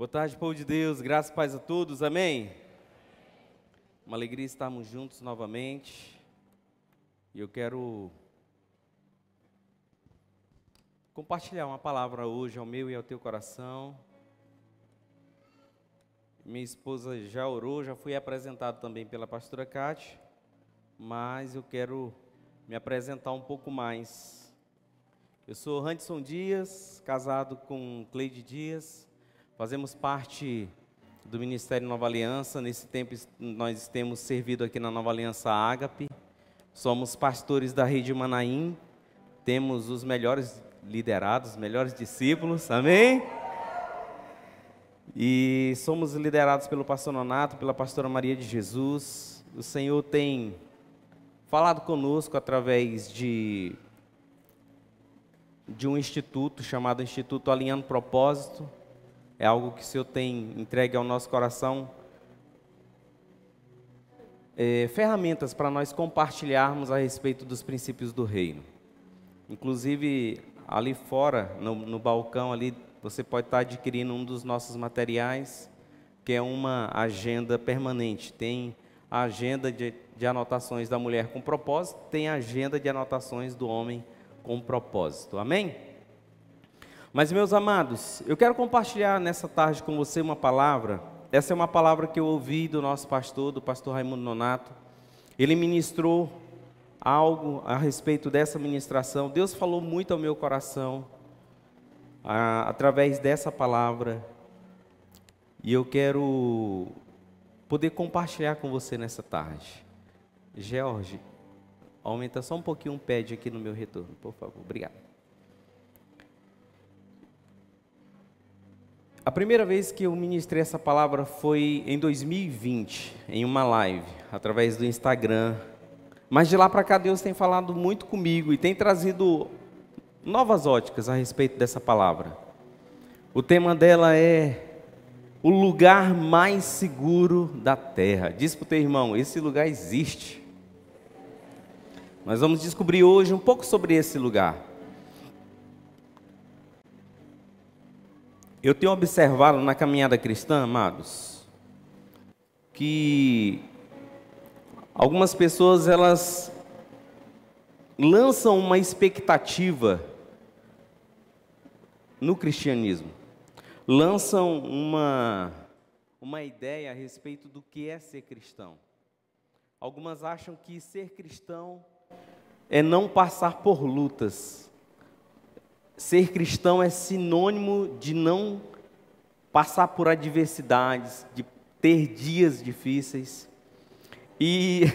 Boa tarde, povo de Deus, graças e paz a todos, amém? Uma alegria estarmos juntos novamente, e eu quero compartilhar uma palavra hoje ao meu e ao teu coração. Minha esposa já orou, já fui apresentado também pela pastora Cátia, mas eu quero me apresentar um pouco mais. Eu sou Randerson Dias, casado com Cleide Dias. Fazemos parte do Ministério Nova Aliança. Nesse tempo nós temos servido aqui na Nova Aliança Ágape. Somos pastores da rede Manaim. Temos os melhores liderados, os melhores discípulos, amém? E somos liderados pelo pastor Nonato, pela pastora Maria de Jesus. O Senhor tem falado conosco através de um instituto chamado Instituto Alinhando Propósito. É algo que o Senhor tem entregue ao nosso coração, ferramentas para nós compartilharmos a respeito dos princípios do reino. Inclusive, ali fora, no balcão ali, você pode estar adquirindo um dos nossos materiais, que é uma agenda permanente. Tem a agenda de anotações da mulher com propósito, tem a agenda de anotações do homem com propósito. Amém? Mas, meus amados, eu quero compartilhar nessa tarde com você uma palavra. Essa é uma palavra que eu ouvi do nosso pastor, do pastor Raimundo Nonato. Ele ministrou algo a respeito dessa ministração. Deus falou muito ao meu coração através dessa palavra. E eu quero poder compartilhar com você nessa tarde. George, aumenta só um pouquinho o pad aqui no meu retorno, por favor. Obrigado. A primeira vez que eu ministrei essa palavra foi em 2020, em uma live, através do Instagram. Mas de lá para cá Deus tem falado muito comigo e tem trazido novas óticas a respeito dessa palavra. O tema dela é o lugar mais seguro da terra. Diz para o teu irmão, esse lugar existe. Nós vamos descobrir hoje um pouco sobre esse lugar. Eu tenho observado na caminhada cristã, amados, que algumas pessoas, elas lançam uma expectativa no cristianismo, lançam uma ideia a respeito do que é ser cristão. Algumas acham que ser cristão é não passar por lutas. Ser cristão é sinônimo de não passar por adversidades, de ter dias difíceis. E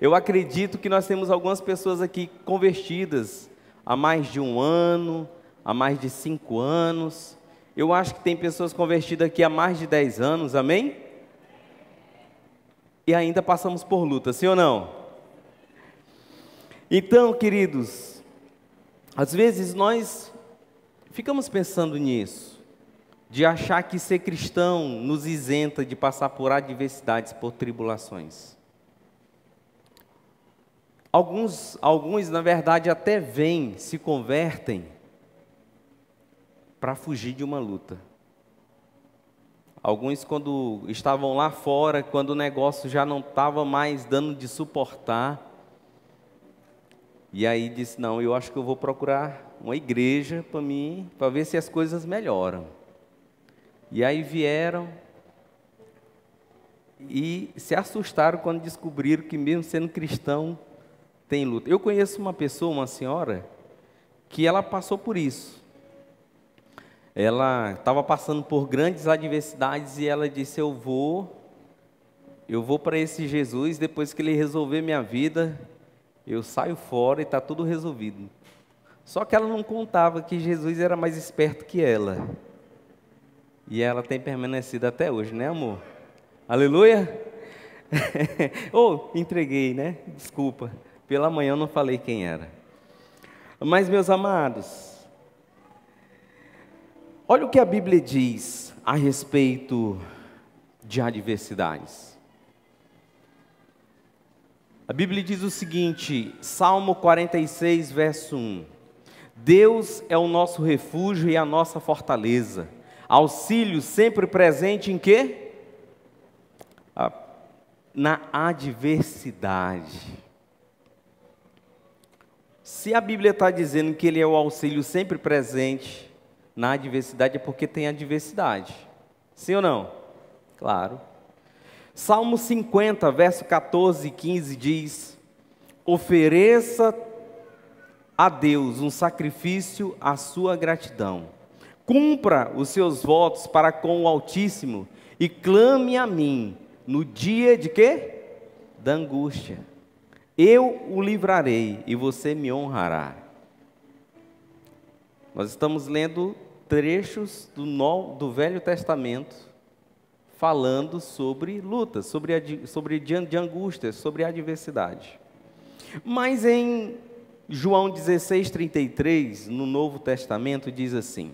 eu acredito que nós temos algumas pessoas aqui convertidas há mais de 1 ano, há mais de 5 anos. Eu acho que tem pessoas convertidas aqui há mais de 10 anos, amém? E ainda passamos por luta, sim ou não? Então, queridos, às vezes nós ficamos pensando nisso, de achar que ser cristão nos isenta de passar por adversidades, por tribulações. Alguns na verdade até vêm, se convertem para fugir de uma luta. Alguns, quando estavam lá fora, quando o negócio já não estava mais dando de suportar, e aí disse, não, eu acho que eu vou procurar uma igreja para mim, para ver se as coisas melhoram. E aí vieram e se assustaram quando descobriram que mesmo sendo cristão, tem luta. Eu conheço uma pessoa, uma senhora, que ela passou por isso. Ela estava passando por grandes adversidades e ela disse, eu vou para esse Jesus, depois que ele resolver minha vida, eu saio fora e está tudo resolvido. Só que ela não contava que Jesus era mais esperto que ela. E ela tem permanecido até hoje, né, amor? Aleluia? Entreguei, né? Desculpa. Pela manhã eu não falei quem era. Mas, meus amados, olha o que a Bíblia diz a respeito de adversidades. A Bíblia diz o seguinte, Salmo 46, verso 1. Deus é o nosso refúgio e a nossa fortaleza, Auxílio sempre presente em quê? Na adversidade. Se a Bíblia está dizendo que Ele é o auxílio sempre presente na adversidade, é porque tem adversidade. Sim ou não? Claro. Salmo 50, verso 14 e 15 diz: ofereça a Deus um sacrifício à sua gratidão. Cumpra os seus votos para com o Altíssimo e clame a mim no dia de quê? Da angústia. Eu o livrarei e você me honrará. Nós estamos lendo trechos do Velho Testamento falando sobre lutas, sobre dia de angústia, sobre adversidade. Mas em João 16:33, no Novo Testamento, diz assim: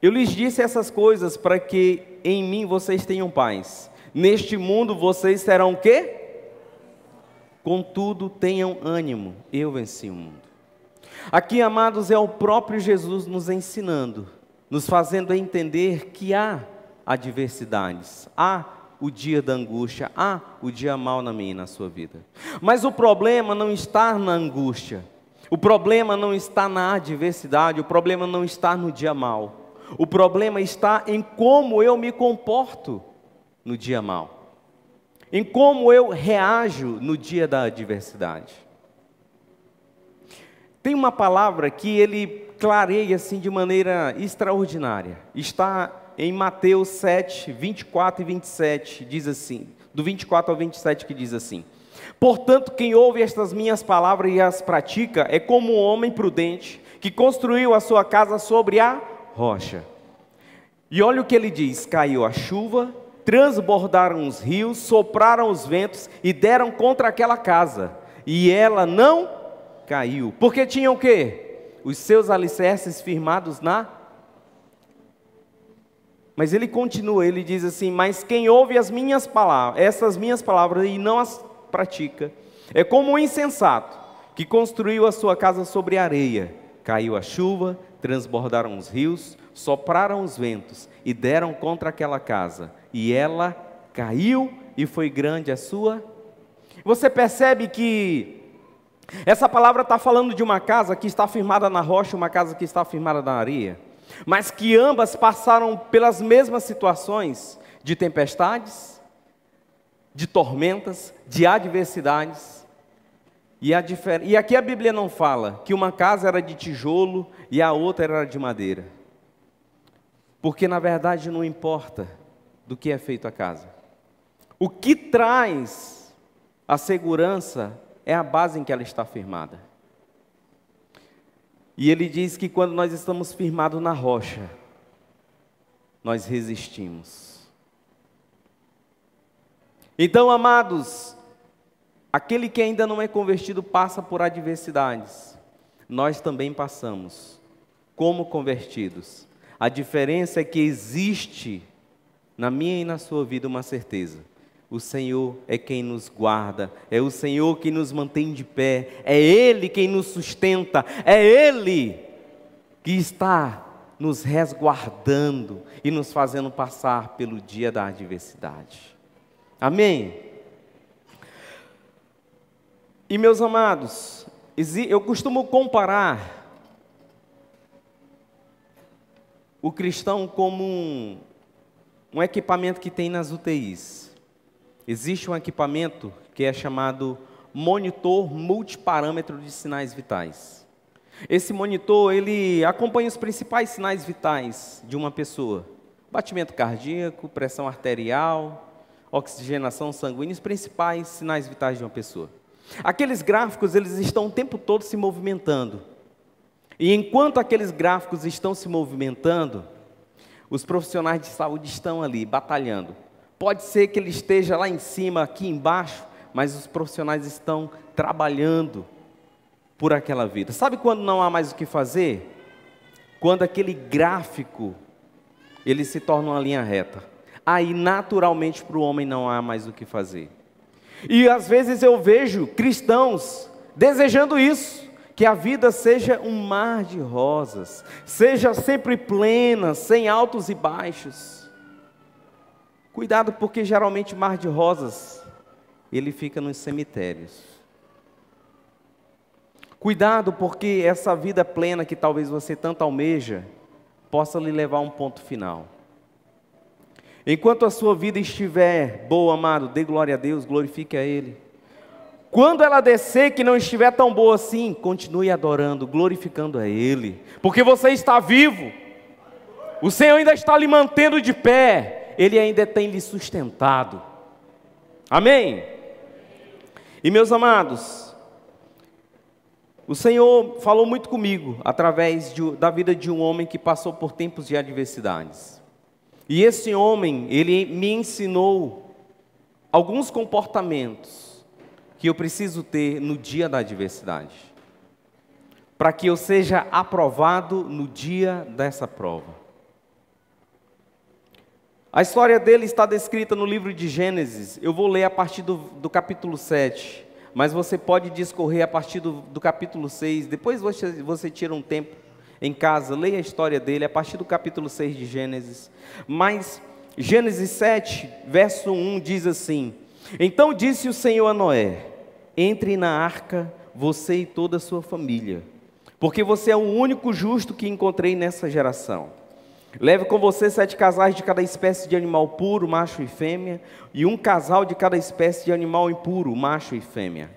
eu lhes disse essas coisas para que em mim vocês tenham paz. Neste mundo vocês terão o quê? Contudo, tenham ânimo, eu venci o mundo. Aqui, amados, é o próprio Jesus nos ensinando, nos fazendo entender que há adversidades, há o dia da angústia, há o dia mau na minha e na sua vida. Mas o problema não está na angústia, o problema não está na adversidade, o problema não está no dia mau. O problema está em como eu me comporto no dia mau, em como eu reajo no dia da adversidade. Tem uma palavra que ele clareia assim de maneira extraordinária. Está em Mateus 7, 24 e 27, diz assim, do 24 ao 27, que diz assim: portanto, quem ouve estas minhas palavras e as pratica é como um homem prudente que construiu a sua casa sobre a rocha. E olha o que ele diz: caiu a chuva, transbordaram os rios, sopraram os ventos e deram contra aquela casa, e ela não caiu, porque tinha o quê? Os seus alicerces firmados na... Mas ele continua, ele diz assim: mas quem ouve as minhas palavras, essas minhas palavras e não as pratica, é como um insensato que construiu a sua casa sobre areia. Caiu a chuva, transbordaram os rios, sopraram os ventos e deram contra aquela casa, e ela caiu, e foi grande a sua... Você percebe que essa palavra está falando de uma casa que está firmada na rocha, uma casa que está firmada na areia, mas que ambas passaram pelas mesmas situações de tempestades, de tormentas, de adversidades. E aqui a Bíblia não fala que uma casa era de tijolo e a outra era de madeira, porque na verdade não importa do que é feito a casa. O que traz a segurança é a base em que ela está firmada. E ele diz que quando nós estamos firmados na rocha, nós resistimos. Então, amados, aquele que ainda não é convertido passa por adversidades. Nós também passamos, como convertidos. A diferença é que existe na minha e na sua vida uma certeza: o Senhor é quem nos guarda, é o Senhor quem nos mantém de pé, é Ele quem nos sustenta, é Ele que está nos resguardando e nos fazendo passar pelo dia da adversidade. Amém? E meus amados, eu costumo comparar o cristão como um equipamento que tem nas UTIs. Existe um equipamento que é chamado monitor multiparâmetro de sinais vitais. Esse monitor, ele acompanha os principais sinais vitais de uma pessoa: batimento cardíaco, pressão arterial, oxigenação sanguínea, os principais sinais vitais de uma pessoa. Aqueles gráficos, eles estão o tempo todo se movimentando. E enquanto aqueles gráficos estão se movimentando, os profissionais de saúde estão ali, batalhando. Pode ser que ele esteja lá em cima, aqui embaixo, mas os profissionais estão trabalhando por aquela vida. Sabe quando não há mais o que fazer? Quando aquele gráfico, ele se torna uma linha reta. Aí, naturalmente, para o homem não há mais o que fazer. E às vezes eu vejo cristãos desejando isso, Que a vida seja um mar de rosas, seja sempre plena, sem altos e baixos. Cuidado, porque geralmente mar de rosas, ele fica nos cemitérios. Cuidado, porque essa vida plena que talvez você tanto almeja, possa lhe levar a um ponto final. Enquanto a sua vida estiver boa, amado, dê glória a Deus, glorifique a Ele. Quando ela descer, que não estiver tão boa assim, continue adorando, glorificando a Ele, porque você está vivo, o Senhor ainda está lhe mantendo de pé, Ele ainda tem lhe sustentado, amém? E meus amados, o Senhor falou muito comigo, através da vida de um homem que passou por tempos de adversidades, e esse homem, ele me ensinou alguns comportamentos, que eu preciso ter no dia da adversidade, para que eu seja aprovado no dia dessa prova. A história dele está descrita no livro de Gênesis. Eu vou ler a partir do capítulo 7, mas você pode discorrer a partir do capítulo 6, depois você tira um tempo em casa, leia a história dele, a partir do capítulo 6 de Gênesis. Mas Gênesis 7, verso 1 diz assim: Então disse o Senhor a Noé: Entre na arca, você e toda a sua família, porque você é o único justo que encontrei nessa geração. Leve com você 7 casais de cada espécie de animal puro, macho e fêmea, e um casal de cada espécie de animal impuro, macho e fêmea.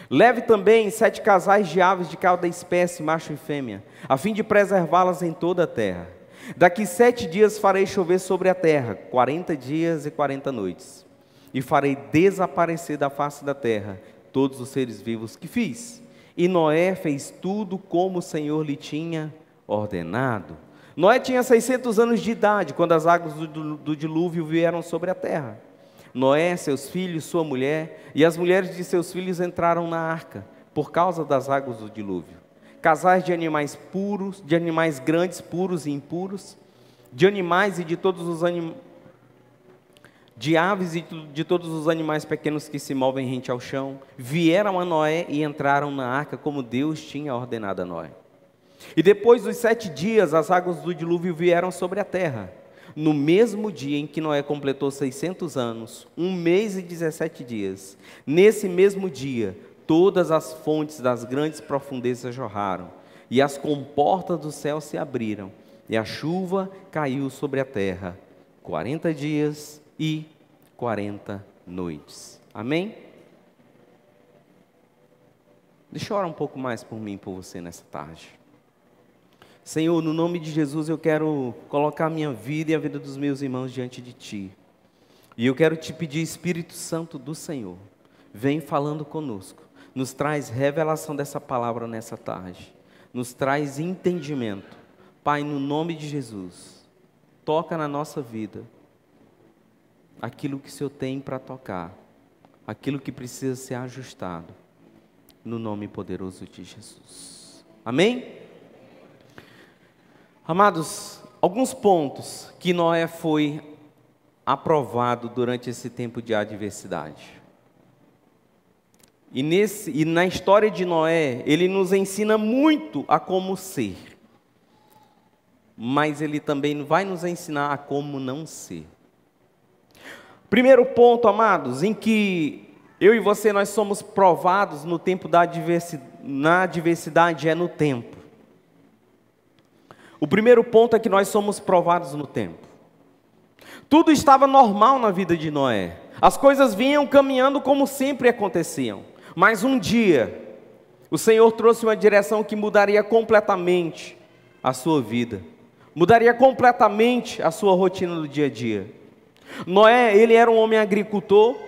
Leve também 7 casais de aves de cada espécie, macho e fêmea, a fim de preservá-las em toda a terra. Daqui 7 dias farei chover sobre a terra, 40 dias e 40 noites, e farei desaparecer da face da terra todos os seres vivos que fiz. E Noé fez tudo como o Senhor lhe tinha ordenado. Noé tinha 600 anos de idade, quando as águas do dilúvio vieram sobre a terra. Noé, seus filhos, sua mulher, e as mulheres de seus filhos entraram na arca, por causa das águas do dilúvio. Casais de animais puros, de animais grandes, puros e impuros, de animais e de todos os animais, de aves e de todos os animais pequenos que se movem rente ao chão, vieram a Noé e entraram na arca como Deus tinha ordenado a Noé. E depois dos 7 dias, as águas do dilúvio vieram sobre a terra. No mesmo dia em que Noé completou 600 anos, 1 mês e 17 dias, nesse mesmo dia, todas as fontes das grandes profundezas jorraram, e as comportas do céu se abriram, e a chuva caiu sobre a terra, 40 dias e 40 noites. Amém? Deixa eu orar um pouco mais por mim e por você nessa tarde. Senhor, no nome de Jesus eu quero colocar a minha vida e a vida dos meus irmãos diante de Ti. E eu quero te pedir, Espírito Santo do Senhor, vem falando conosco. Nos traz revelação dessa palavra nessa tarde. Nos traz entendimento. Pai, no nome de Jesus, toca na nossa vida aquilo que o Senhor tem para tocar, aquilo que precisa ser ajustado, no nome poderoso de Jesus. Amém? Amados, alguns pontos que Noé foi aprovado durante esse tempo de adversidade. E na história de Noé, ele nos ensina muito a como ser, mas ele também vai nos ensinar a como não ser. Primeiro ponto, amados, em que eu e você, nós somos provados no tempo da adversidade, é no tempo. O primeiro ponto é que nós somos provados no tempo. Tudo estava normal na vida de Noé. As coisas vinham caminhando como sempre aconteciam. Mas um dia, o Senhor trouxe uma direção que mudaria completamente a sua vida. Mudaria completamente a sua rotina do dia a dia. Noé, ele era um homem agricultor,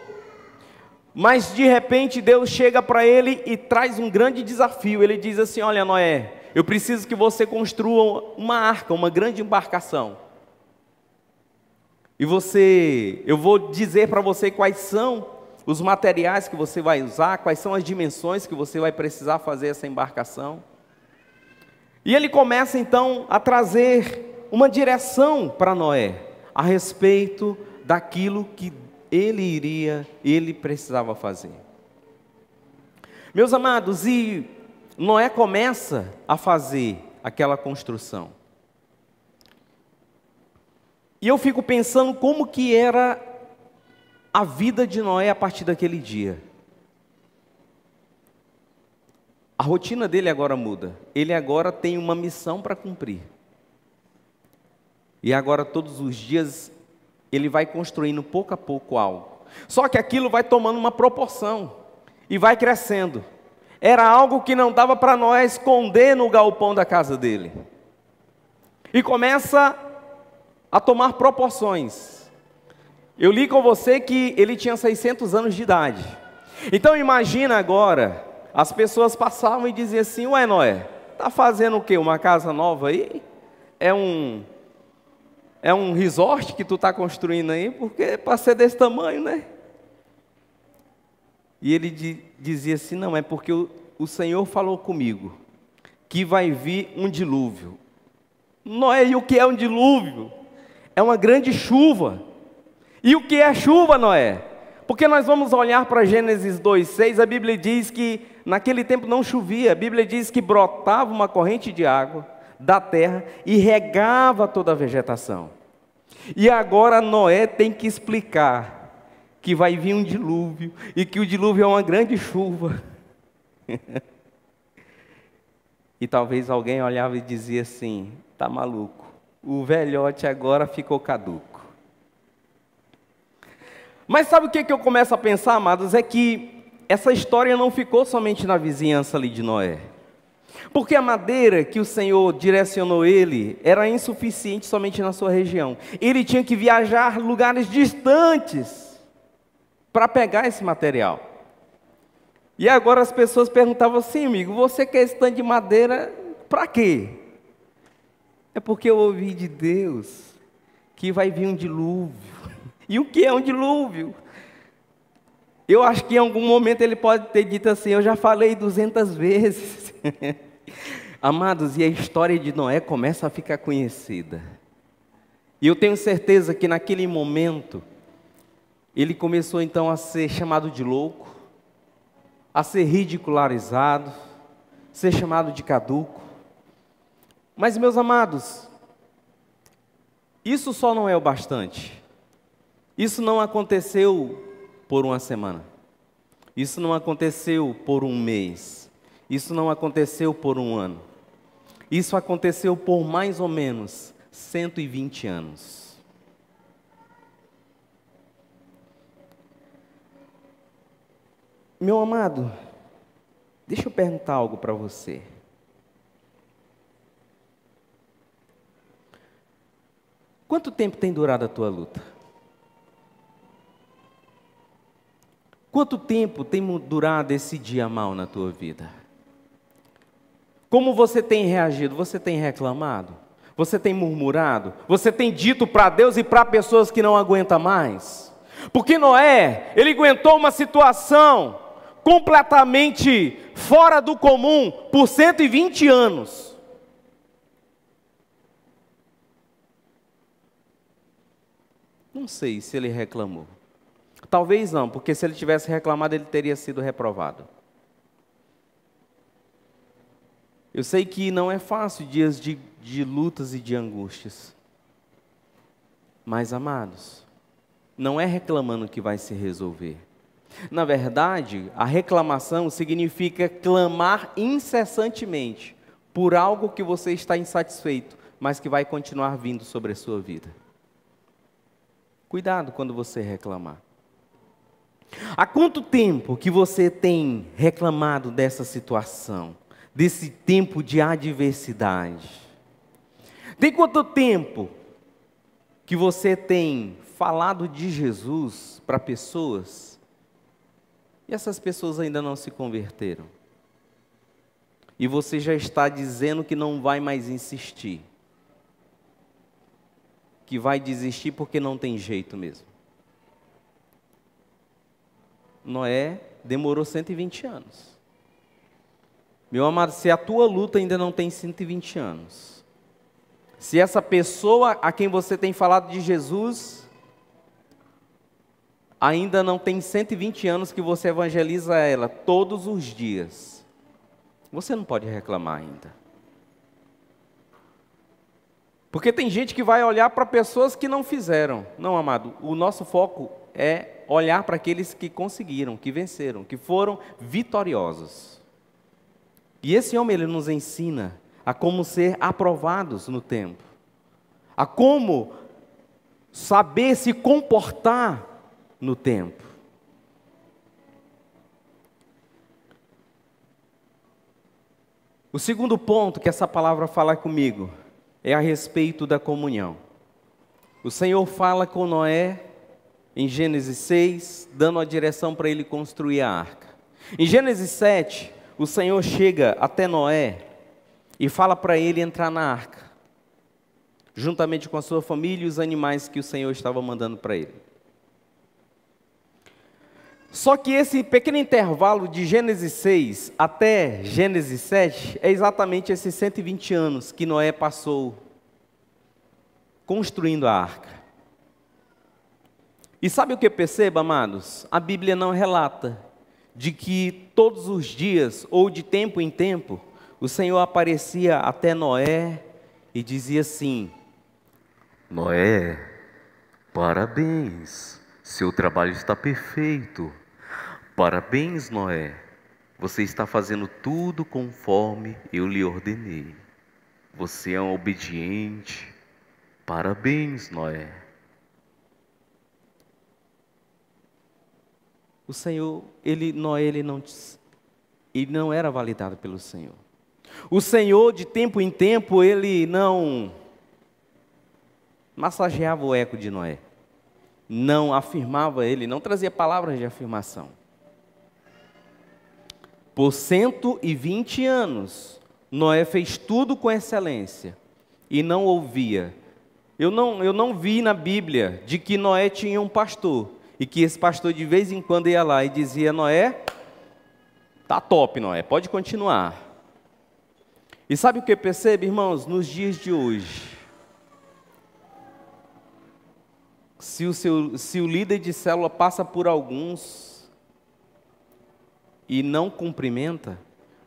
mas de repente Deus chega para ele e traz um grande desafio. Ele diz assim: olha, Noé, eu preciso que você construa uma arca, uma grande embarcação. E eu vou dizer para você quais são os materiais que você vai usar, quais são as dimensões que você vai precisar fazer essa embarcação. E ele começa então a trazer uma direção para Noé, a respeito daquilo que ele precisava fazer. Meus amados, e Noé começa a fazer aquela construção. E eu fico pensando como que era a vida de Noé a partir daquele dia. A rotina dele agora muda. Ele agora tem uma missão para cumprir. E agora todos os dias ele vai construindo pouco a pouco algo. Só que aquilo vai tomando uma proporção e vai crescendo. Era algo que não dava para Noé esconder no galpão da casa dele. E começa a tomar proporções. Eu li com você que ele tinha 600 anos de idade. Então imagina agora, as pessoas passavam e diziam assim: ué, Noé, tá fazendo o quê? Uma casa nova aí? É um resort que tu tá construindo aí? Porque para ser desse tamanho, né? E ele dizia assim: não, é porque o Senhor falou comigo que vai vir um dilúvio. Noé, e o que é um dilúvio? É uma grande chuva. E o que é chuva, Noé? Porque nós vamos olhar para Gênesis 2:6, a Bíblia diz que naquele tempo não chovia. A Bíblia diz que brotava uma corrente de água da terra e regava toda a vegetação. E agora Noé tem que explicar que vai vir um dilúvio e que o dilúvio é uma grande chuva. E talvez alguém olhava e dizia assim: tá maluco, o velhote agora ficou caduco. Mas sabe o que eu começo a pensar, amados? É que essa história não ficou somente na vizinhança ali de Noé. Porque a madeira que o Senhor direcionou ele era insuficiente somente na sua região. Ele tinha que viajar lugares distantes para pegar esse material. E agora as pessoas perguntavam assim: amigo, você quer esse tanto de madeira para quê? É porque eu ouvi de Deus que vai vir um dilúvio. E o que é um dilúvio? Eu acho que em algum momento ele pode ter dito assim: eu já falei 200 vezes. Amados, e a história de Noé começa a ficar conhecida. E eu tenho certeza que naquele momento, ele começou então a ser chamado de louco, a ser ridicularizado, ser chamado de caduco. Mas, meus amados, isso só não é o bastante. Isso não aconteceu por uma semana. Isso não aconteceu por um mês. Isso não aconteceu por um ano. Isso aconteceu por mais ou menos 120 anos. Meu amado, deixa eu perguntar algo para você. Quanto tempo tem durado a tua luta? Quanto tempo tem durado esse dia mal na tua vida? Como você tem reagido? Você tem reclamado? Você tem murmurado? Você tem dito para Deus e para pessoas que não aguentam mais? Porque Noé, ele aguentou uma situação completamente fora do comum por 120 anos. Não sei se ele reclamou. Talvez não, porque se ele tivesse reclamado, ele teria sido reprovado. Eu sei que não é fácil dias de lutas e de angústias. Mas, amados, não é reclamando que vai se resolver. Na verdade, a reclamação significa clamar incessantemente por algo que você está insatisfeito, mas que vai continuar vindo sobre a sua vida. Cuidado quando você reclamar. Há quanto tempo que você tem reclamado dessa situação, desse tempo de adversidade? Tem quanto tempo que você tem falado de Jesus para pessoas e essas pessoas ainda não se converteram? E você já está dizendo que não vai mais insistir, que vai desistir porque não tem jeito mesmo. Noé demorou 120 anos. Meu amado, se a tua luta ainda não tem 120 anos, se essa pessoa a quem você tem falado de Jesus ainda não tem 120 anos que você evangeliza ela todos os dias, você não pode reclamar ainda. Porque tem gente que vai olhar para pessoas que não fizeram. Não, amado, o nosso foco é olhar para aqueles que conseguiram, que venceram, que foram vitoriosos. E esse homem, ele nos ensina a como ser aprovados no tempo, a como saber se comportar no tempo. O segundo ponto que essa palavra fala comigo é a respeito da comunhão. O Senhor fala com Noé em Gênesis 6, dando a direção para ele construir a arca. Em Gênesis 7, o Senhor chega até Noé e fala para ele entrar na arca, juntamente com a sua família e os animais que o Senhor estava mandando para ele. Só que esse pequeno intervalo de Gênesis 6 até Gênesis 7 é exatamente esses 120 anos que Noé passou construindo a arca. E sabe o que perceba, amados? A Bíblia não relata de que todos os dias, ou de tempo em tempo, o Senhor aparecia até Noé e dizia assim: Noé, parabéns, seu trabalho está perfeito. Parabéns, Noé, você está fazendo tudo conforme eu lhe ordenei. Você é um obediente. Parabéns, Noé. O Senhor, Noé, ele não era validado pelo Senhor. O Senhor, de tempo em tempo, ele não massageava o eco de Noé, não afirmava ele, não trazia palavras de afirmação. Por 120 anos, Noé fez tudo com excelência e não ouvia. Eu não vi na Bíblia de que Noé tinha um pastor e que esse pastor de vez em quando ia lá e dizia: Noé, tá top, Noé, pode continuar. E sabe o que eu percebo, irmãos, nos dias de hoje? Se o líder de célula passa por alguns e não cumprimenta,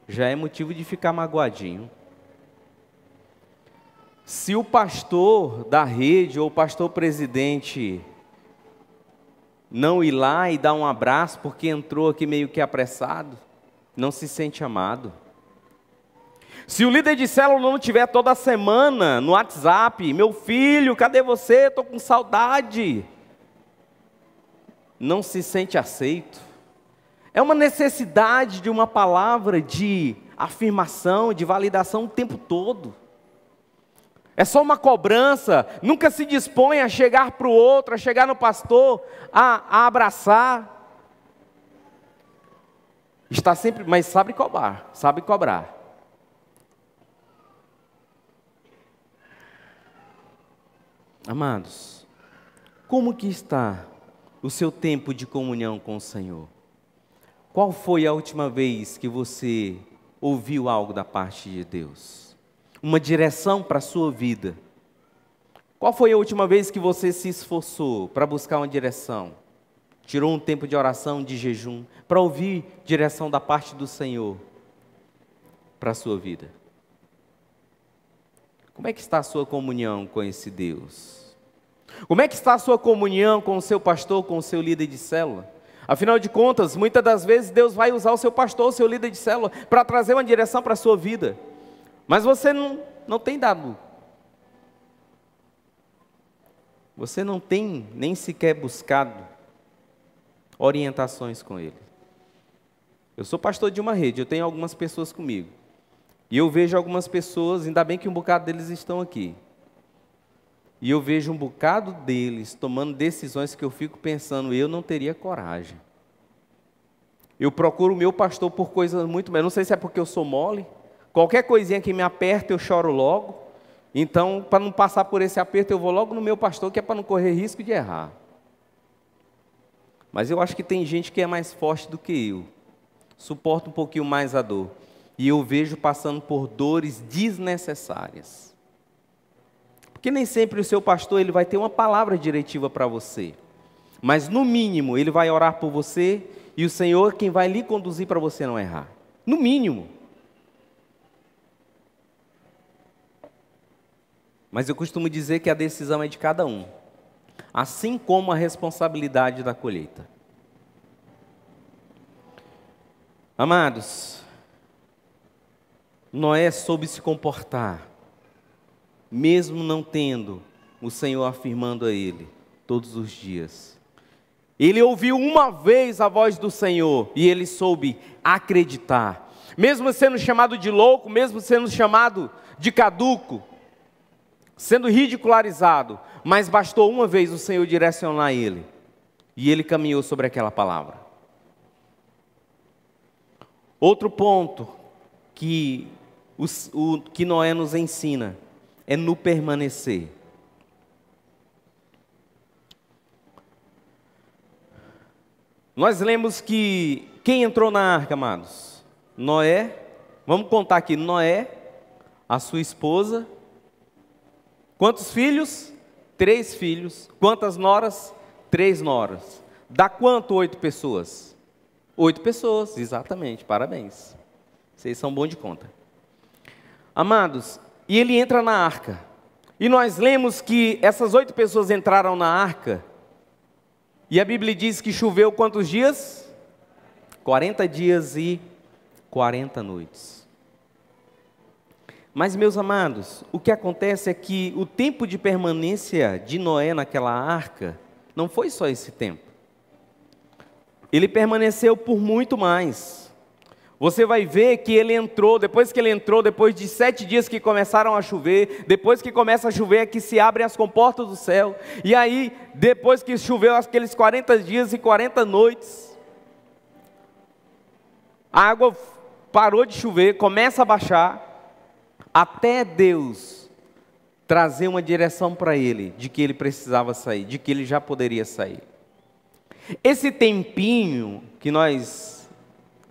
já é motivo de ficar magoadinho. Se o pastor da rede ou o pastor presidente não ir lá e dar um abraço porque entrou aqui meio que apressado, não se sente amado. Se o líder de célula não tiver toda semana no WhatsApp: meu filho, cadê você? Estou com saudade. Não se sente aceito. É uma necessidade de uma palavra de afirmação, de validação o tempo todo. É só uma cobrança, nunca se dispõe a chegar para o outro, a chegar no pastor, a abraçar. Está sempre, mas sabe cobrar. Amados, como que está o seu tempo de comunhão com o Senhor? Qual foi a última vez que você ouviu algo da parte de Deus? Uma direção para a sua vida? Qual foi a última vez que você se esforçou para buscar uma direção? Tirou um tempo de oração, de jejum, para ouvir direção da parte do Senhor para a sua vida? Como é que está a sua comunhão com esse Deus? Como é que está a sua comunhão com o seu pastor, com o seu líder de célula? Afinal de contas, muitas das vezes Deus vai usar o seu pastor, o seu líder de célula, para trazer uma direção para a sua vida. Mas você não tem dado. Você não tem nem sequer buscado orientações com ele. Eu sou pastor de uma rede, eu tenho algumas pessoas comigo. E eu vejo algumas pessoas, ainda bem que um bocado deles estão aqui. E eu vejo um bocado deles tomando decisões que eu fico pensando: eu não teria coragem. Eu procuro o meu pastor por coisas muito... não sei se é porque eu sou mole. Qualquer coisinha que me aperta, eu choro logo. Então, para não passar por esse aperto, eu vou logo no meu pastor, que é para não correr risco de errar. Mas eu acho que tem gente que é mais forte do que eu. Suporta um pouquinho mais a dor. E eu vejo passando por dores desnecessárias. Porque nem sempre o seu pastor ele vai ter uma palavra diretiva para você. Mas no mínimo, ele vai orar por você e o Senhor quem vai lhe conduzir para você não errar. No mínimo. Mas eu costumo dizer que a decisão é de cada um, assim como a responsabilidade da colheita. Amados, Noé soube se comportar, mesmo não tendo o Senhor afirmando a ele todos os dias. Ele ouviu uma vez a voz do Senhor e ele soube acreditar. Mesmo sendo chamado de louco, mesmo sendo chamado de caduco, sendo ridicularizado, mas bastou uma vez o Senhor direcionar ele, e ele caminhou sobre aquela palavra. Outro ponto que que Noé nos ensina é no permanecer. Nós lemos que quem entrou na arca, amados? Noé, vamos contar aqui, Noé, a sua esposa. Quantos filhos? 3 filhos. Quantas noras? 3 noras. Dá quanto 8 pessoas? 8 pessoas, exatamente, parabéns. Vocês são bons de conta. Amados, e ele entra na arca. E nós lemos que essas 8 pessoas entraram na arca. E a Bíblia diz que choveu quantos dias? 40 dias e 40 noites. Mas, meus amados, o que acontece é que o tempo de permanência de Noé naquela arca não foi só esse tempo. Ele permaneceu por muito mais. Você vai ver que ele entrou, depois de 7 dias que começaram a chover, depois que começa a chover é que se abrem as comportas do céu. E aí, depois que choveu aqueles 40 dias e 40 noites, a água parou de chover, começa a baixar, até Deus trazer uma direção para ele, de que ele precisava sair, de que ele já poderia sair. Esse tempinho que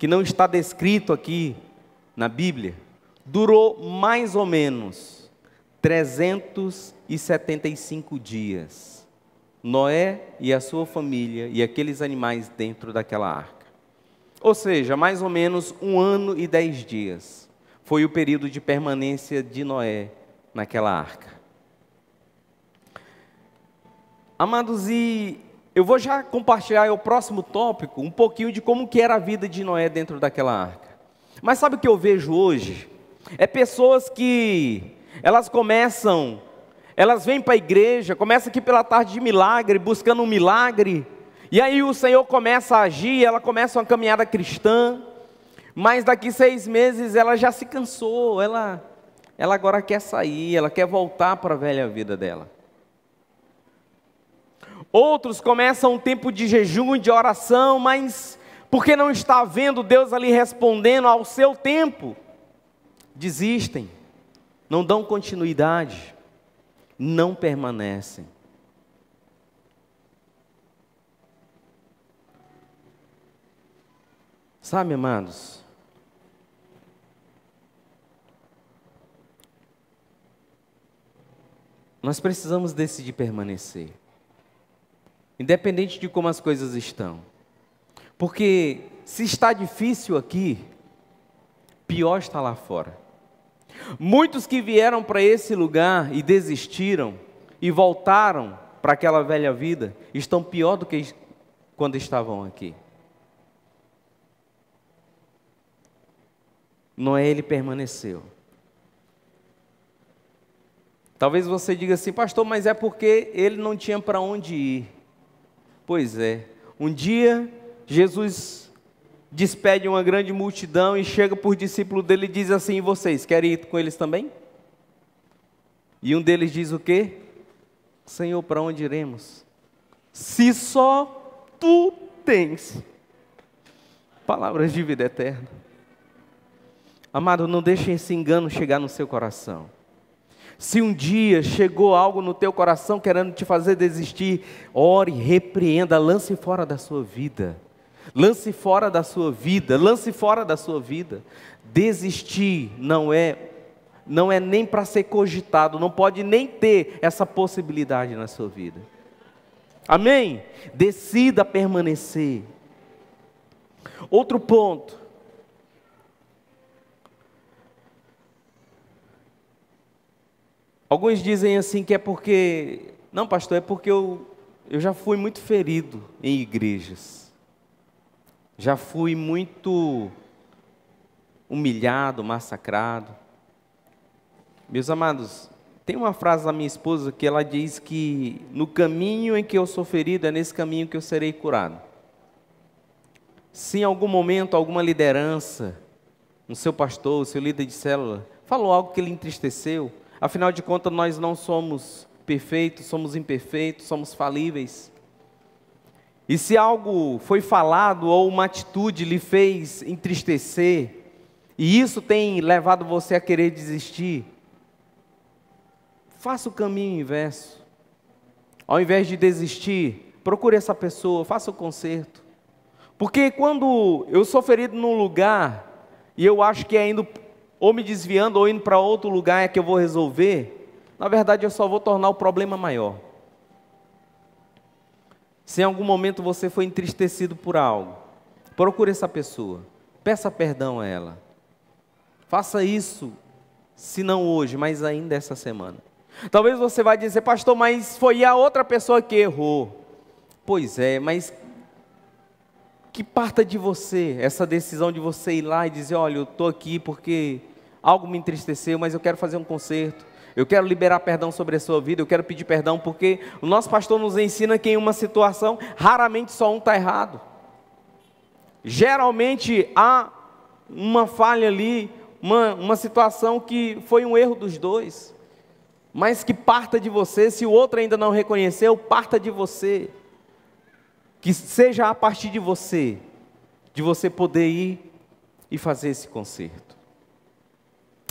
não está descrito aqui na Bíblia, durou mais ou menos 375 dias. Noé e a sua família e aqueles animais dentro daquela arca. Ou seja, mais ou menos 1 ano e 10 dias. Foi o período de permanência de Noé naquela arca. Amados, e eu vou já compartilhar o próximo tópico, um pouquinho de como que era a vida de Noé dentro daquela arca. Mas sabe o que eu vejo hoje? É pessoas que elas vêm para a igreja, começam aqui pela tarde de milagre, buscando um milagre, e aí o Senhor começa a agir, ela começa uma caminhada cristã, mas daqui 6 meses ela já se cansou, ela agora quer sair, ela quer voltar para a velha vida dela. Outros começam um tempo de jejum, de oração, mas porque não está vendo Deus ali respondendo ao seu tempo, desistem, não dão continuidade, não permanecem. Sabe, amados, nós precisamos decidir permanecer, independente de como as coisas estão. Porque se está difícil aqui, pior está lá fora. Muitos que vieram para esse lugar e desistiram, e voltaram para aquela velha vida, estão pior do que quando estavam aqui. Noé, ele permaneceu. Talvez você diga assim, pastor, mas é porque ele não tinha para onde ir. Pois é, um dia Jesus despede uma grande multidão e chega por discípulo dele e diz assim, e vocês querem ir com eles também? E um deles diz o quê? Senhor, para onde iremos? Se só tu tens palavras de vida eterna. Amado, não deixe esse engano chegar no seu coração. Se um dia chegou algo no teu coração querendo te fazer desistir, ore, repreenda, lance fora da sua vida. Lance fora da sua vida, lance fora da sua vida. Desistir não é nem para ser cogitado, não pode nem ter essa possibilidade na sua vida. Amém? Decida permanecer. Outro ponto. Alguns dizem assim que é porque... Não, pastor, é porque eu já fui muito ferido em igrejas. Já fui muito humilhado, massacrado. Meus amados, tem uma frase da minha esposa que ela diz que no caminho em que eu sou ferido, é nesse caminho que eu serei curado. Se em algum momento alguma liderança, um seu pastor, o seu líder de célula, falou algo que lhe entristeceu, afinal de contas nós não somos perfeitos, somos imperfeitos, somos falíveis. E se algo foi falado ou uma atitude lhe fez entristecer, e isso tem levado você a querer desistir, faça o caminho inverso. Ao invés de desistir, procure essa pessoa, faça o conserto. Porque quando eu sou ferido num lugar, e eu acho que é indo, ou me desviando, ou indo para outro lugar é que eu vou resolver, na verdade eu só vou tornar o problema maior. Se em algum momento você foi entristecido por algo, procure essa pessoa, peça perdão a ela. Faça isso, se não hoje, mas ainda essa semana. Talvez você vai dizer, pastor, mas foi a outra pessoa que errou. Pois é, mas que parta de você, essa decisão de você ir lá e dizer, olha, eu estou aqui porque algo me entristeceu, mas eu quero fazer um conserto. Eu quero liberar perdão sobre a sua vida, eu quero pedir perdão, porque o nosso pastor nos ensina que em uma situação, raramente só um está errado. Geralmente há uma falha ali, uma situação que foi um erro dos dois. Mas que parta de você, se o outro ainda não reconheceu, parta de você. Que seja a partir de você poder ir e fazer esse conserto.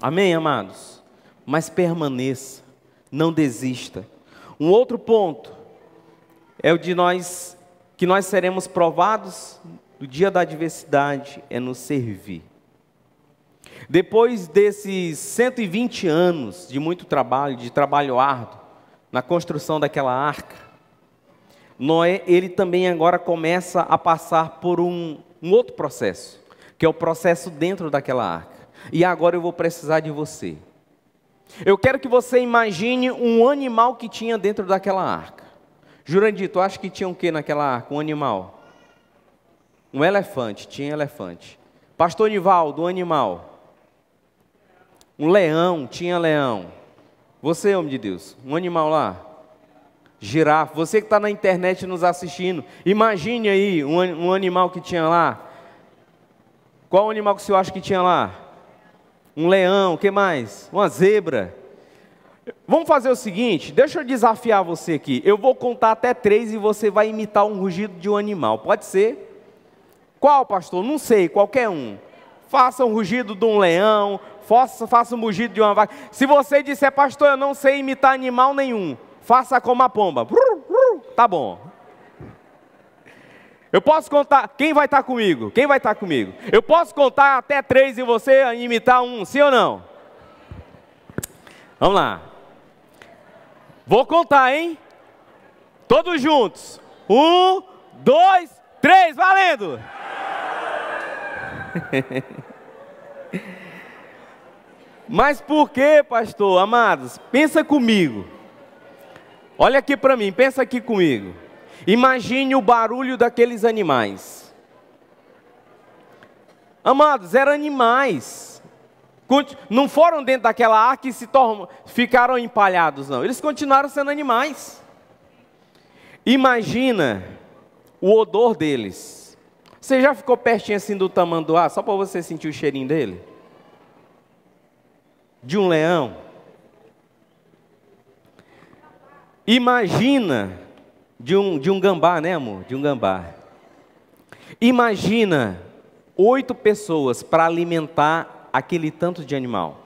Amém, amados? Mas permaneça, não desista. Um outro ponto é o de que nós seremos provados no dia da adversidade, é nos servir. Depois desses 120 anos de muito trabalho, de trabalho árduo, na construção daquela arca, Noé, ele também agora começa a passar por um outro processo, que é o processo dentro daquela arca. E agora eu vou precisar de você. Eu quero que você imagine um animal que tinha dentro daquela arca. Jurandir, tu acha que tinha o que naquela arca? Um animal? Um elefante, tinha elefante. Pastor Nivaldo, um animal. Um leão, tinha leão. Você, homem de Deus, um animal lá? Girafa. Você que está na internet nos assistindo, imagine aí um animal que tinha lá. Qual animal que o senhor acha que tinha lá? Um leão, o que mais? Uma zebra. Vamos fazer o seguinte, deixa eu desafiar você aqui. Eu vou contar até 3 e você vai imitar um rugido de um animal. Pode ser? Qual, pastor? Não sei, qualquer um. Faça um rugido de um leão, faça um rugido de uma vaca. Se você disser, pastor, eu não sei imitar animal nenhum, faça como a pomba. Tá bom. Eu posso contar, quem vai estar comigo? Quem vai estar comigo? Eu posso contar até 3 e você imitar um, sim ou não? Vamos lá. Vou contar, hein? Todos juntos. 1, 2, 3, valendo! Mas por que, pastor? Amados, pensa comigo. Olha aqui para mim, pensa aqui comigo. Imagine o barulho daqueles animais. Amados, eram animais. Não foram dentro daquela arca e ficaram empalhados, não. Eles continuaram sendo animais. Imagina o odor deles. Você já ficou pertinho assim do tamanduá, só para você sentir o cheirinho dele? De um leão? Imagina de um gambá, né, amor? De um gambá. Imagina 8 pessoas para alimentar aquele tanto de animal.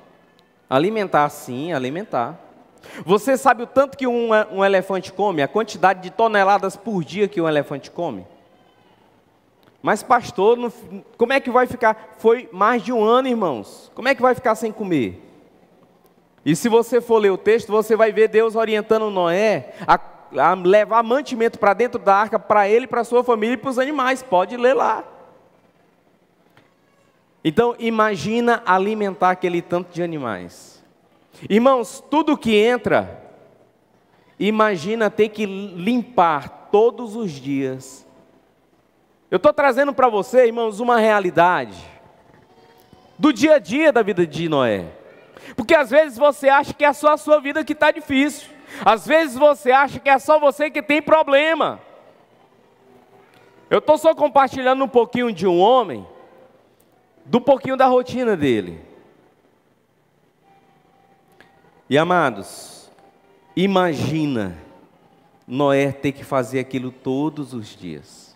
Alimentar, sim, alimentar. Você sabe o tanto que um elefante come? A quantidade de toneladas por dia que um elefante come? Mas pastor, como é que vai ficar? Foi mais de 1 ano, irmãos. Como é que vai ficar sem comer? E se você for ler o texto, você vai ver Deus orientando Noé a levar mantimento para dentro da arca, para ele, para a sua família e para os animais. Pode ler lá. Então, imagina alimentar aquele tanto de animais. Irmãos, tudo que entra, imagina ter que limpar todos os dias. Eu estou trazendo para você, irmãos, uma realidade do dia a dia da vida de Noé. Porque às vezes você acha que é só a sua vida que está difícil. Às vezes você acha que é só você que tem problema. Eu estou só compartilhando um pouquinho de um homem, do pouquinho da rotina dele. E amados, imagina Noé ter que fazer aquilo todos os dias.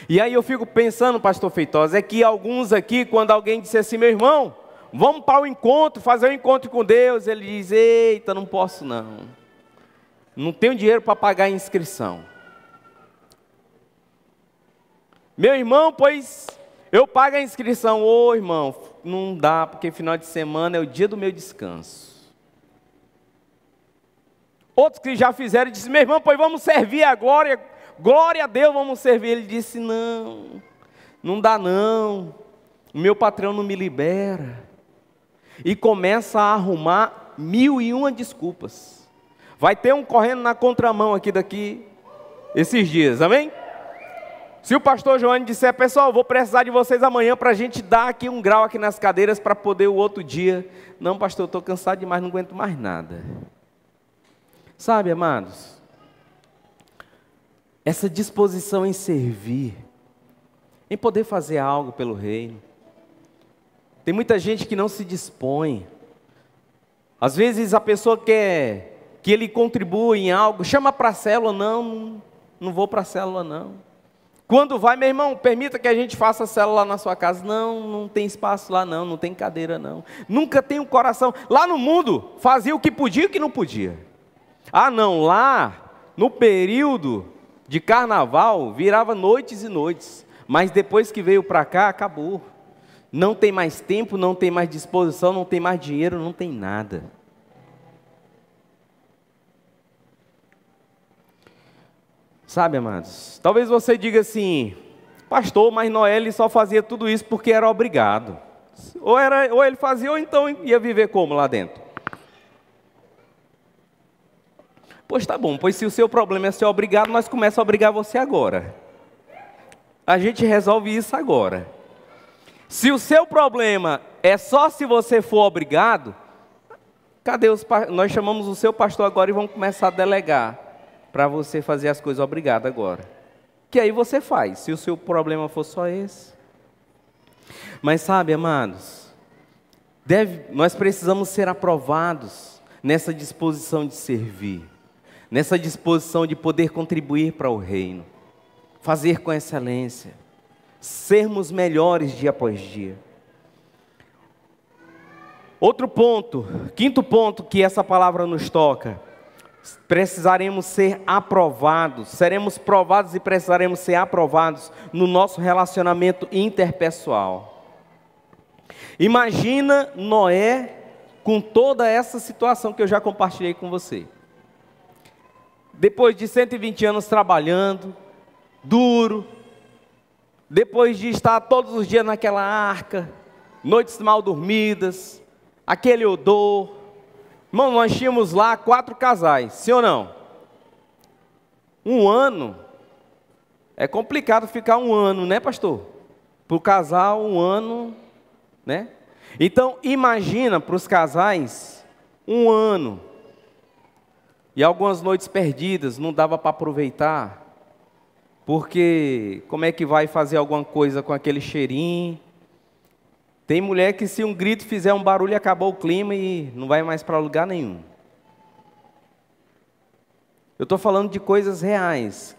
E aí eu fico pensando, pastor Feitosa, é que alguns aqui, quando alguém disser assim, meu irmão, vamos para o encontro, fazer um encontro com Deus, ele diz, eita, não posso não. Não tenho dinheiro para pagar a inscrição. Meu irmão, pois eu pago a inscrição. Ô irmão, não dá, porque final de semana é o dia do meu descanso. Outros que já fizeram, disse, meu irmão, pois vamos servir a glória a Deus, vamos servir. Ele disse, não dá não, o meu patrão não me libera. E começa a arrumar 1001 desculpas. Vai ter um correndo na contramão aqui daqui, esses dias, amém? Se o pastor Joane disser, pessoal, vou precisar de vocês amanhã para a gente dar aqui um grau aqui nas cadeiras para poder o outro dia. Não, pastor, eu estou cansado demais, não aguento mais nada. Sabe, amados, essa disposição em servir, em poder fazer algo pelo reino. Tem muita gente que não se dispõe. Às vezes a pessoa quer que ele contribua em algo, chama para a célula, não vou para a célula não. Quando vai, meu irmão, permita que a gente faça a célula lá na sua casa. Não tem espaço lá não tem cadeira não. Nunca tem um coração. Lá no mundo, fazia o que podia e o que não podia. Ah não, lá no período de carnaval, virava noites e noites. Mas depois que veio para cá, acabou. Não tem mais tempo, não tem mais disposição, não tem mais dinheiro, não tem nada. Sabe, amados, talvez você diga assim, pastor, mas Noé ele só fazia tudo isso porque era obrigado. Ou ele fazia, ou então ia viver como lá dentro? Pois tá bom, pois se o seu problema é ser obrigado, nós começamos a obrigar você agora. A gente resolve isso agora. Se o seu problema é só se você for obrigado, cadê nós chamamos o seu pastor agora e vamos começar a delegar para você fazer as coisas obrigado agora. Que aí você faz, se o seu problema for só esse. Mas sabe, amados, nós precisamos ser aprovados nessa disposição de servir, nessa disposição de poder contribuir para o reino, fazer com excelência, sermos melhores dia após dia. Outro ponto, quinto ponto que essa palavra nos toca, precisaremos ser aprovados, seremos provados e precisaremos ser aprovados no nosso relacionamento interpessoal. Imagina Noé com toda essa situação que eu já compartilhei com você. Depois de 120 anos trabalhando, duro, depois de estar todos os dias naquela arca, noites mal dormidas, aquele odor. Irmão, nós tínhamos lá 4 casais, sim ou não? Um ano, é complicado ficar um ano, né, pastor? Para o casal, um ano, né? Então, imagina para os casais, um ano, e algumas noites perdidas, não dava para aproveitar, porque como é que vai fazer alguma coisa com aquele cheirinho? Tem mulher que se um grito fizer um barulho, acabou o clima e não vai mais para lugar nenhum. Eu estou falando de coisas reais,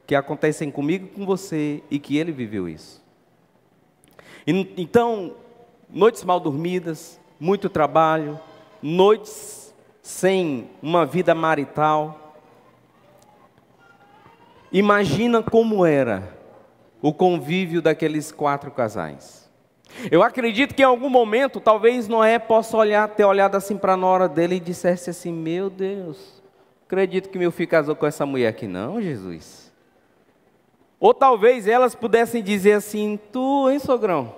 que acontecem comigo e com você, e que ele viveu isso. Então, noites mal dormidas, muito trabalho, noites sem uma vida marital. Imagina como era o convívio daqueles 4 casais. Eu acredito que em algum momento, talvez Noé possa ter olhado assim para a nora dele e dissesse assim, meu Deus, acredito que meu filho casou com essa mulher aqui não, Jesus. Ou talvez elas pudessem dizer assim, tu, hein, sogrão?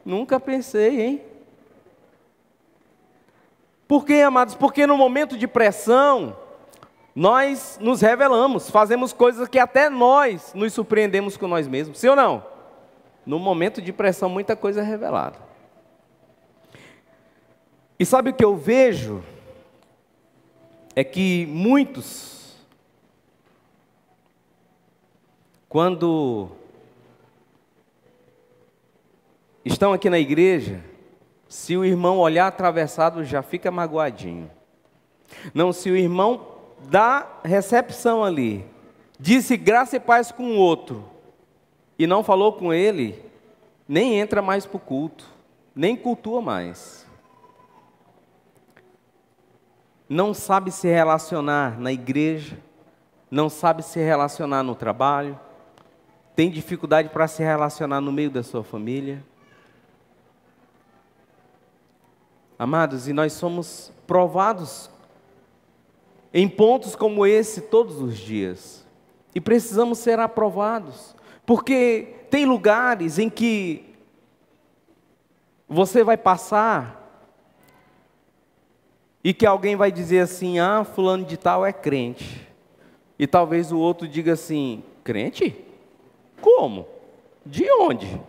Nunca pensei, hein? Por quê, amados? Porque no momento de pressão, nós nos revelamos, fazemos coisas que até nós nos surpreendemos com nós mesmos. Sim ou não? No momento de pressão, muita coisa é revelada. E sabe o que eu vejo? É que muitos, quando estão aqui na igreja, se o irmão olhar atravessado, já fica magoadinho. Não, se o irmão dá recepção ali, disse graça e paz com o outro, e não falou com ele, nem entra mais para o culto, nem cultua mais. Não sabe se relacionar na igreja, não sabe se relacionar no trabalho, tem dificuldade para se relacionar no meio da sua família. Amados, e nós somos provados em pontos como esse todos os dias. E precisamos ser aprovados. Porque tem lugares em que você vai passar e que alguém vai dizer assim, ah, fulano de tal é crente. E talvez o outro diga assim, crente? Como? De onde?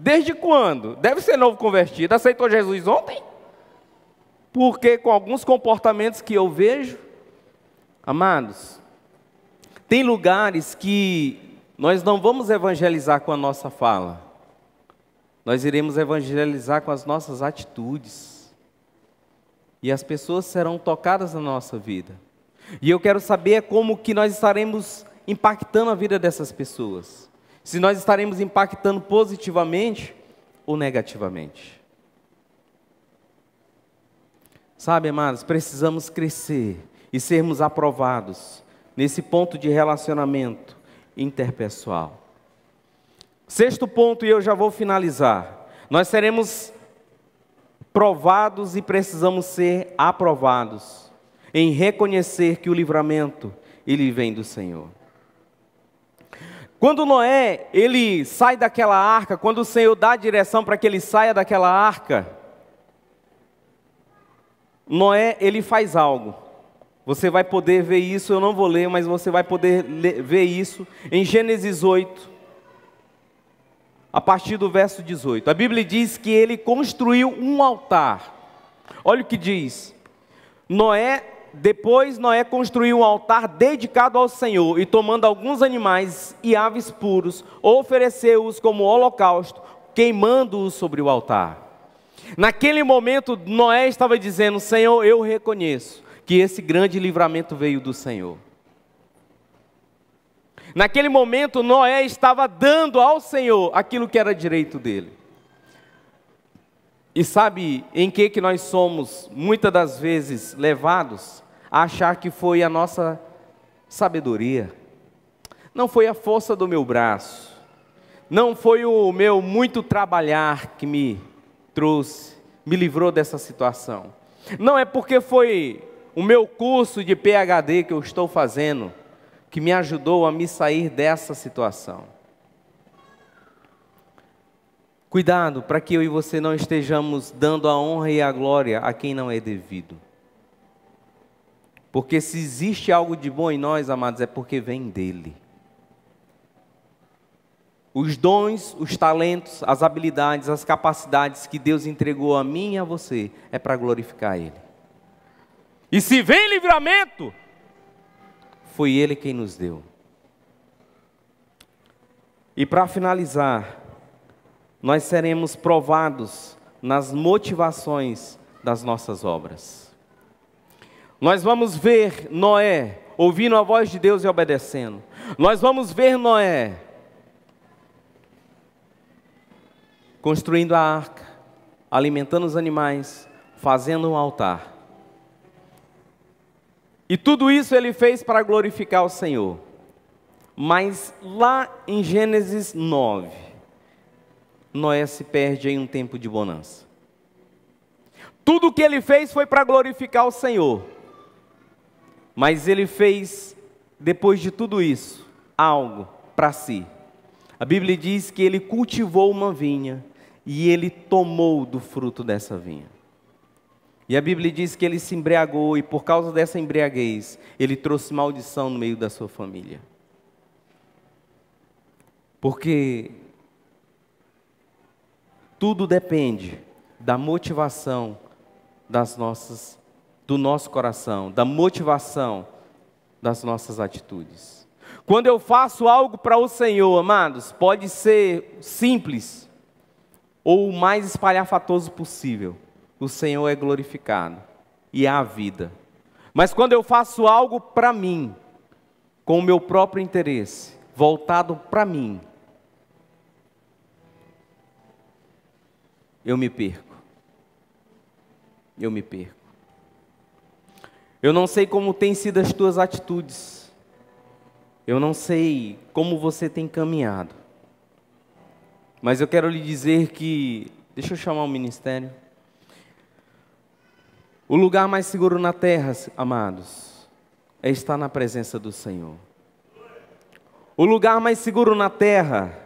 Desde quando? Deve ser novo convertido. Aceitou Jesus ontem? Porque com alguns comportamentos que eu vejo, amados, tem lugares que nós não vamos evangelizar com a nossa fala. Nós iremos evangelizar com as nossas atitudes. E as pessoas serão tocadas na nossa vida. E eu quero saber como que nós estaremos impactando a vida dessas pessoas. Se nós estaremos impactando positivamente ou negativamente. Sabe, amados, precisamos crescer e sermos aprovados nesse ponto de relacionamento interpessoal. Sexto ponto, e eu já vou finalizar. Nós seremos provados e precisamos ser aprovados em reconhecer que o livramento, ele vem do Senhor. Quando Noé, ele sai daquela arca, quando o Senhor dá a direção para que ele saia daquela arca, Noé, ele faz algo. Você vai poder ver isso, eu não vou ler, mas você vai poder ver isso em Gênesis 8, a partir do verso 18. A Bíblia diz que ele construiu um altar. Olha o que diz. Depois Noé construiu um altar dedicado ao Senhor, e tomando alguns animais e aves puros, ofereceu-os como holocausto, queimando-os sobre o altar. Naquele momento, Noé estava dizendo, Senhor, eu reconheço que esse grande livramento veio do Senhor. Naquele momento, Noé estava dando ao Senhor aquilo que era direito dele. E sabe em que nós somos, muitas das vezes, levados a achar que foi a nossa sabedoria, não foi a força do meu braço, não foi o meu muito trabalhar que me trouxe, me livrou dessa situação. Não é porque foi o meu curso de PhD que eu estou fazendo que me ajudou a me sair dessa situação. Cuidado para que eu e você não estejamos dando a honra e a glória a quem não é devido. Porque se existe algo de bom em nós, amados, é porque vem dele. Os dons, os talentos, as habilidades, as capacidades que Deus entregou a mim e a você, é para glorificar Ele. E se vem livramento, foi Ele quem nos deu. E para finalizar, nós seremos provados nas motivações das nossas obras. Nós vamos ver Noé ouvindo a voz de Deus e obedecendo. Nós vamos ver Noé construindo a arca, alimentando os animais, fazendo um altar. E tudo isso ele fez para glorificar o Senhor. Mas lá em Gênesis 9, Noé se perde em um tempo de bonança. Tudo o que ele fez foi para glorificar o Senhor. Mas ele fez, depois de tudo isso, algo para si. A Bíblia diz que ele cultivou uma vinha e ele tomou do fruto dessa vinha. E a Bíblia diz que ele se embriagou e por causa dessa embriaguez, ele trouxe maldição no meio da sua família. Porque tudo depende da motivação do nosso coração, da motivação das nossas atitudes. Quando eu faço algo para o Senhor, amados, pode ser simples ou o mais espalhafatoso possível. O Senhor é glorificado e há vida. Mas quando eu faço algo para mim, com o meu próprio interesse, voltado para mim, eu me perco. Eu me perco. Eu não sei como têm sido as tuas atitudes. Eu não sei como você tem caminhado. Mas eu quero lhe dizer que, deixa eu chamar o ministério. O lugar mais seguro na terra, amados, é estar na presença do Senhor. O lugar mais seguro na terra,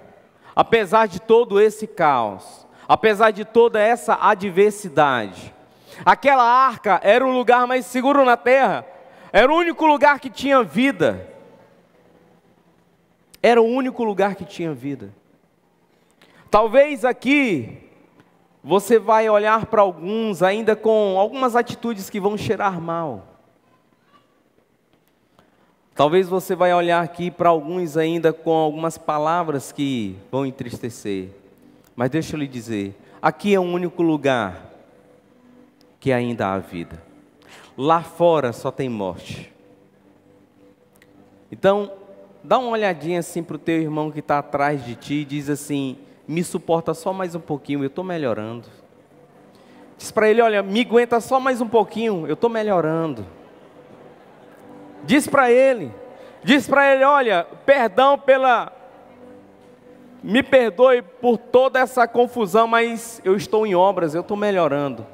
apesar de todo esse caos, apesar de toda essa adversidade, aquela arca era o lugar mais seguro na terra, era o único lugar que tinha vida. Era o único lugar que tinha vida. Talvez aqui você vai olhar para alguns ainda com algumas atitudes que vão cheirar mal. Talvez você vai olhar aqui para alguns ainda com algumas palavras que vão entristecer. Mas deixa eu lhe dizer, aqui é o único lugar que ainda há vida. Lá fora só tem morte. Então, dá uma olhadinha assim para o teu irmão que está atrás de ti e diz assim: me suporta só mais um pouquinho, eu estou melhorando. Diz para ele: olha, me aguenta só mais um pouquinho, eu estou melhorando. Diz para ele, olha, me perdoe por toda essa confusão, mas eu estou em obras, eu estou melhorando.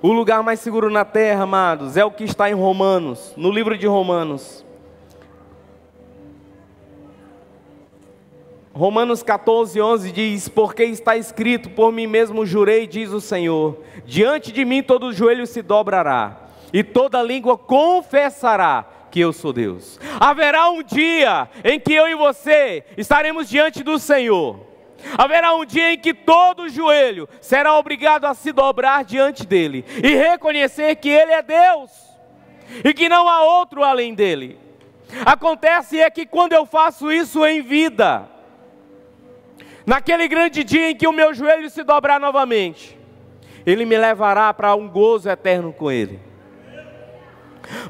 O lugar mais seguro na terra, amados, é o que está em Romanos, no livro de Romanos. Romanos 14:11 diz: porque está escrito, por mim mesmo jurei, diz o Senhor, diante de mim todo joelho se dobrará, e toda língua confessará que eu sou Deus. Haverá um dia em que eu e você estaremos diante do Senhor. Haverá um dia em que todo joelho será obrigado a se dobrar diante dele e reconhecer que ele é Deus e que não há outro além dele. Acontece é que quando eu faço isso em vida, naquele grande dia em que o meu joelho se dobrar novamente, ele me levará para um gozo eterno com ele.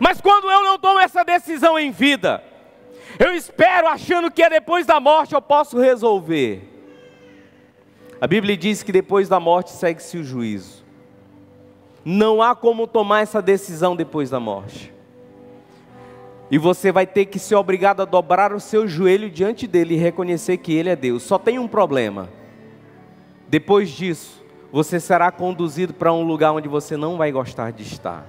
Mas quando eu não tomo essa decisão em vida, eu espero achando que é depois da morte eu posso resolver. A Bíblia diz que depois da morte segue-se o juízo. Não há como tomar essa decisão depois da morte. E você vai ter que ser obrigado a dobrar o seu joelho diante dele e reconhecer que ele é Deus. Só tem um problema. Depois disso, você será conduzido para um lugar onde você não vai gostar de estar.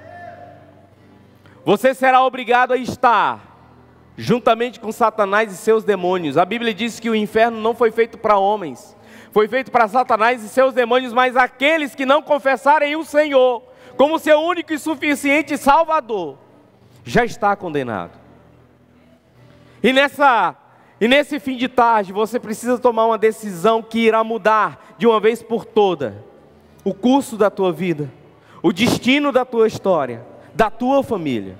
Você será obrigado a estar juntamente com Satanás e seus demônios. A Bíblia diz que o inferno não foi feito para homens, foi feito para Satanás e seus demônios, mas aqueles que não confessarem o Senhor como seu único e suficiente Salvador, já está condenado. E nesse fim de tarde, você precisa tomar uma decisão que irá mudar de uma vez por toda o curso da tua vida, o destino da tua história, da tua família.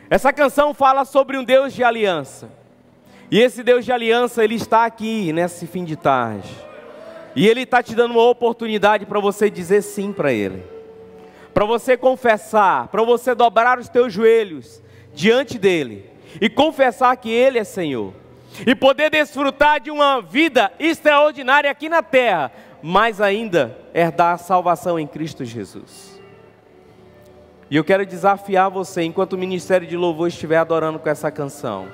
Essa canção fala sobre um Deus de aliança. E esse Deus de aliança, Ele está aqui nesse fim de tarde. E Ele está te dando uma oportunidade para você dizer sim para Ele. Para você confessar, para você dobrar os teus joelhos diante dEle. E confessar que Ele é Senhor. E poder desfrutar de uma vida extraordinária aqui na terra. Mas ainda herdar a salvação em Cristo Jesus. E eu quero desafiar você, enquanto o Ministério de Louvor estiver adorando com essa canção.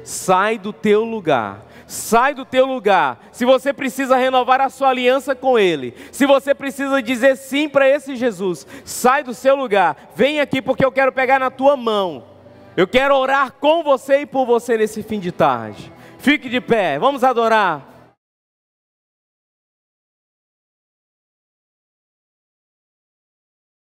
Sai do teu lugar. Sai do teu lugar. Se você precisa renovar a sua aliança com Ele, se você precisa dizer sim para esse Jesus, sai do seu lugar. Vem aqui porque eu quero pegar na tua mão. Eu quero orar com você e por você nesse fim de tarde. Fique de pé, vamos adorar.